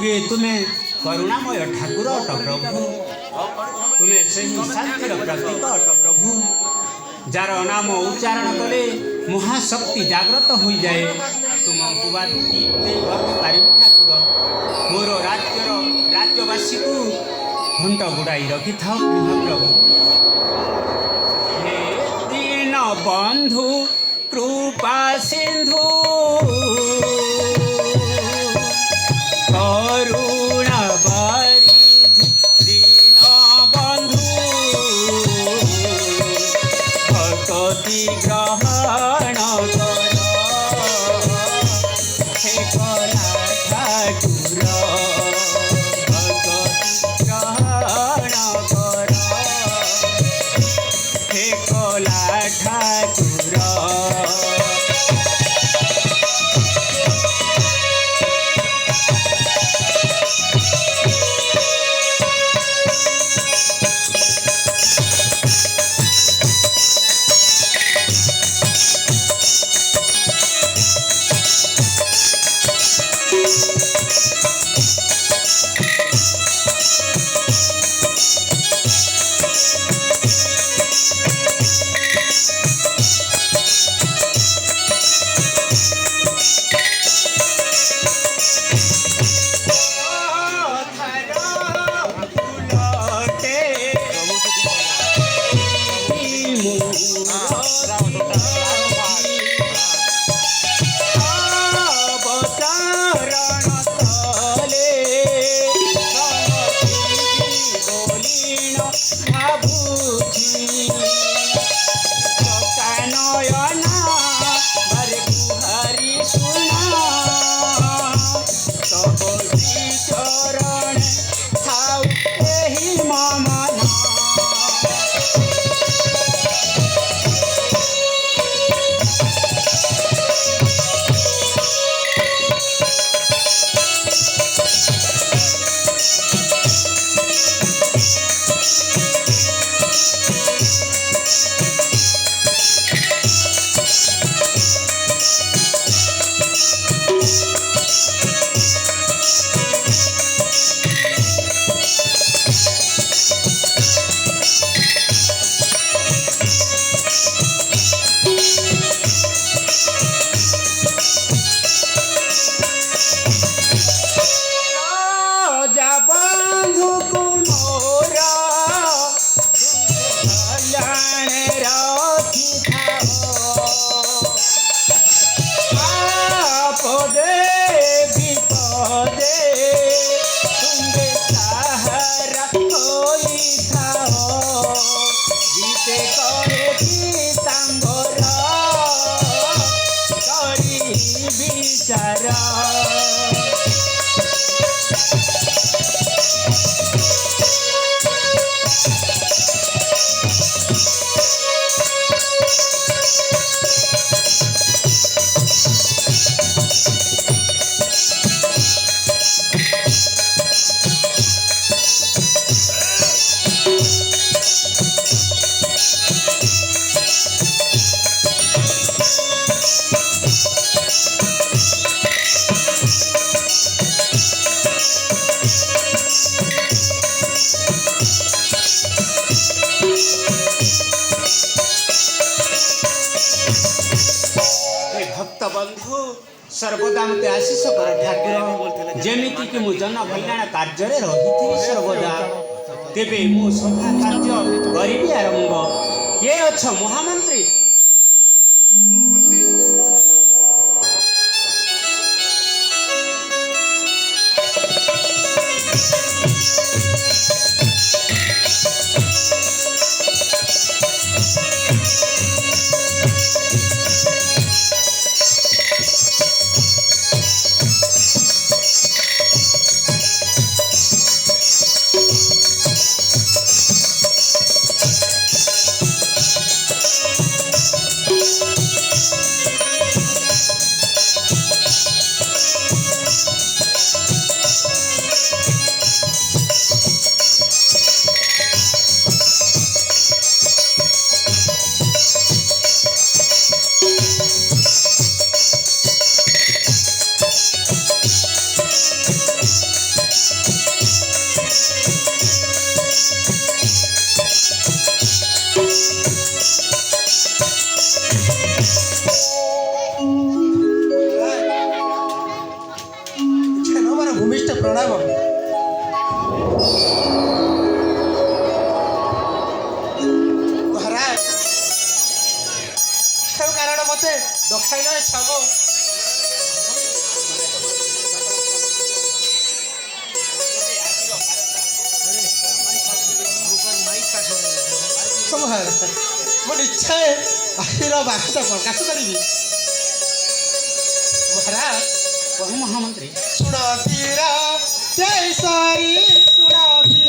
जुगे तुम्हें करुणामय ठाकुर अट प्रभु तुम्हें से शांतिर प्रतीक अट प्रभु जार नाम उच्चारण कले महाशक्ति जाग्रत हो जाए तुमको पार ठाकुर मोर राज्यवासी को घंट गुड़ाई रखि था प्रभु हे दीन बंधु कृपा सिंधु करुणा बारिधि दीन बंधु भक्ति ग्रहण कर हे कला ठाकुर भक्ति ग्रहण कर हे कला ठाकुर बंधु सर्वदा मत आशीष कर ठाकुर जेमिति कि मु जन कल्याण कार्य रही सर्वदा तेबे मु सभा कार्य करी आरंभ ये अच्छा महामंत्री ମୋର ଭୂମିଷ୍ଠ ପ୍ରଣାମ। ମହାରାଜ କେଉଁ କାରଣ ମତେ ଦକ୍ଷାଇନ ଛାବ ମହାରାଜ ମୋ ଇଚ୍ଛାଏ ଆଖିର ବାର୍ତ୍ତା ପ୍ରକାଶ କରିବି। ମହାରାଜ କହୁ ମହାମନ୍ତ୍ରୀ। ଶୁଣ ବୀର କେଶରୀ ଶୁଣ ବୀର